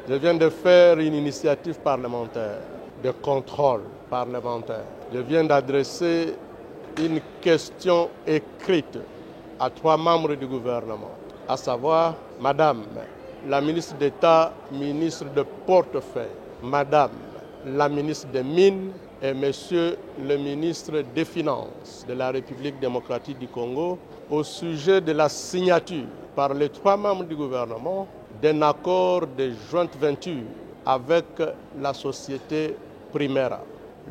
Je viens de faire une initiative parlementaire, de contrôle parlementaire. Je viens d'adresser une question écrite à 3 membres du gouvernement, à savoir Madame la ministre d'État, ministre de portefeuille, Madame la ministre des Mines et Monsieur le ministre des Finances de la République démocratique du Congo au sujet de la signature par les 3 membres du gouvernement d'un accord de joint venture avec la société Primera.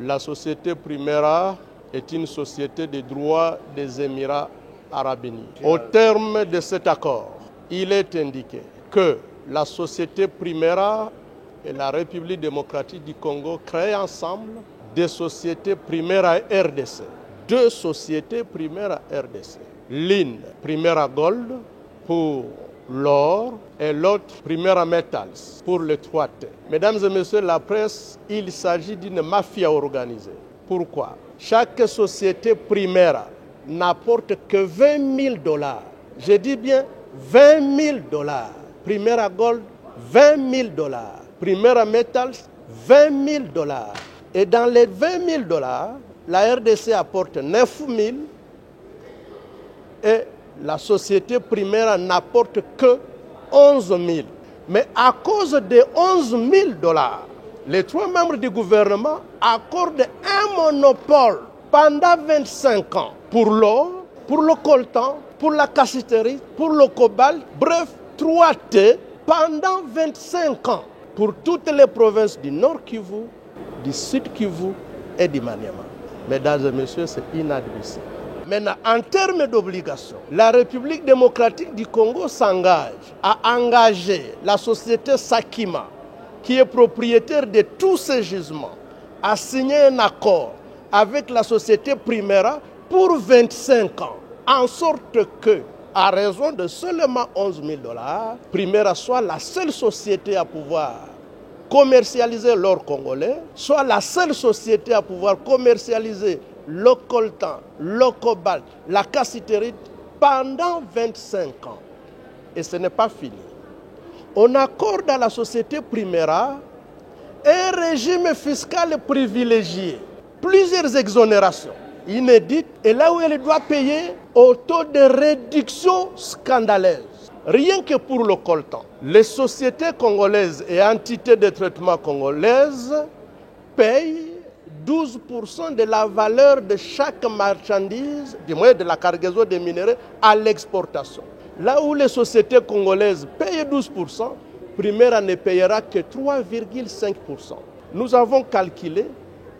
La société Primera est une société de droit des Émirats arabes unis. Au terme de cet accord, il est indiqué que la société Primera et la République démocratique du Congo créent ensemble des sociétés Primera RDC. 2 sociétés Primera RDC. L'une, Primera Gold, pour l'or, et l'autre, Primera Metals, pour le 3T. Mesdames et messieurs la presse, il s'agit d'une mafia organisée. Pourquoi? Chaque société Primera n'apporte que $20 000. Je dis bien $20 000. Primera Gold, $20 000. Primera Metals, $20 000. Et dans les $20 000, la RDC apporte 9 000 et la société Primera n'apporte que 11 000. Mais à cause des $11 000, les 3 membres du gouvernement accordent un monopole pendant 25 ans pour l'or, pour le coltan, pour la cassiterie, pour le cobalt, bref, 3T pendant 25 ans pour toutes les provinces du Nord Kivu, du Sud Kivu et du Maniema. Mesdames et messieurs, c'est inadmissible. Maintenant, en termes d'obligation, la République démocratique du Congo s'engage à engager la société Sakima, qui est propriétaire de tous ces gisements, à signer un accord avec la société Primera pour 25 ans, en sorte que, à raison de seulement $11 000, Primera soit la seule société à pouvoir commercialiser l'or congolais, soit la seule société à pouvoir commercialiser le coltan, le cobalt, la cassiterite pendant 25 ans. Et ce n'est pas fini. On accorde à la société Primera un régime fiscal privilégié, plusieurs exonérations inédites, et là où elle doit payer au taux de réduction scandaleuse. Rien que pour le coltan, les sociétés congolaises et entités de traitement congolaises payent 12% de la valeur de chaque marchandise, du moins de la cargaison des minéraux, à l'exportation. Là où les sociétés congolaises payent 12%, Primera ne payera que 3,5%. Nous avons calculé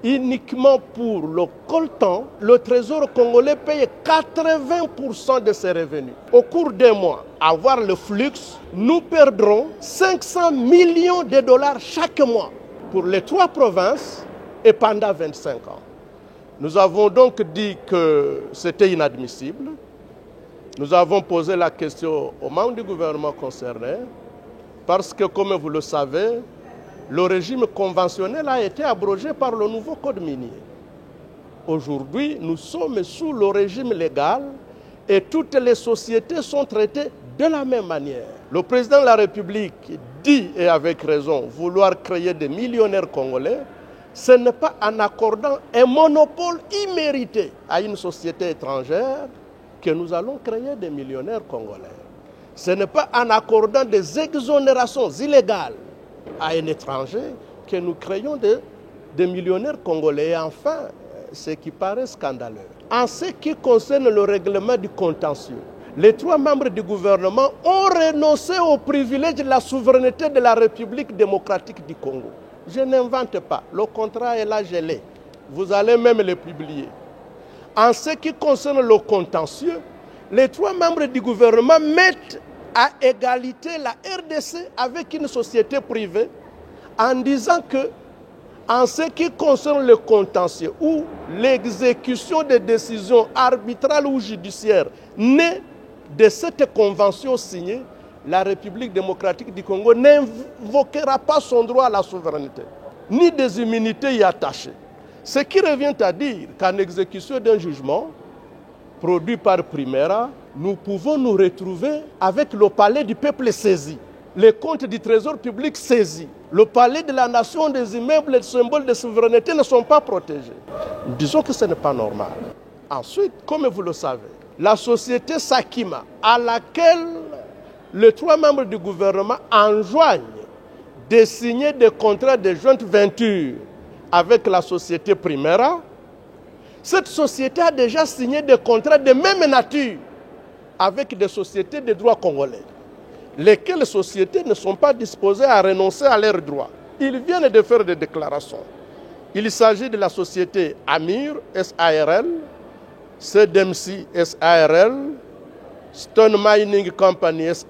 uniquement pour le coltan, le Trésor congolais paye 80% de ses revenus. Au cours d'un mois, à voir le flux, nous perdrons $500 millions chaque mois pour les 3 provinces et pendant 25 ans. Nous avons donc dit que c'était inadmissible. Nous avons posé la question aux membres du gouvernement concernés parce que, comme vous le savez, le régime conventionnel a été abrogé par le nouveau code minier. Aujourd'hui, nous sommes sous le régime légal et toutes les sociétés sont traitées de la même manière. Le président de la République dit, et avec raison, vouloir créer des millionnaires congolais. Ce n'est pas en accordant un monopole immérité à une société étrangère que nous allons créer des millionnaires congolais. Ce n'est pas en accordant des exonérations illégales à un étranger que nous créons des millionnaires congolais. Et enfin, ce qui paraît scandaleux, en ce qui concerne le règlement du contentieux, les 3 membres du gouvernement ont renoncé au privilège de la souveraineté de la République démocratique du Congo. Je n'invente pas, le contrat est là gelé. Vous allez même le publier. En ce qui concerne le contentieux, les 3 membres du gouvernement mettent à égalité la RDC avec une société privée en disant que, en ce qui concerne le contentieux ou l'exécution des décisions arbitrales ou judiciaires nées de cette convention signée, la République démocratique du Congo n'invoquera pas son droit à la souveraineté, ni des immunités y attachées. Ce qui revient à dire qu'en exécution d'un jugement produit par Primera, nous pouvons nous retrouver avec le palais du peuple saisi. les comptes du trésor public saisis. Le palais de la nation, des immeubles et des symboles de souveraineté ne sont pas protégés. Disons que ce n'est pas normal. Ensuite, comme vous le savez, la société Sakima, à laquelle les 3 membres du gouvernement enjoignent de signer des contrats de joint venture avec la société Primera, cette société a déjà signé des contrats de même nature avec des sociétés de droit congolais, lesquelles sociétés ne sont pas disposées à renoncer à leurs droits. Ils viennent de faire des déclarations. Il s'agit de la société Amir SARL, CDMC SARL, Stone Mining Company SARL,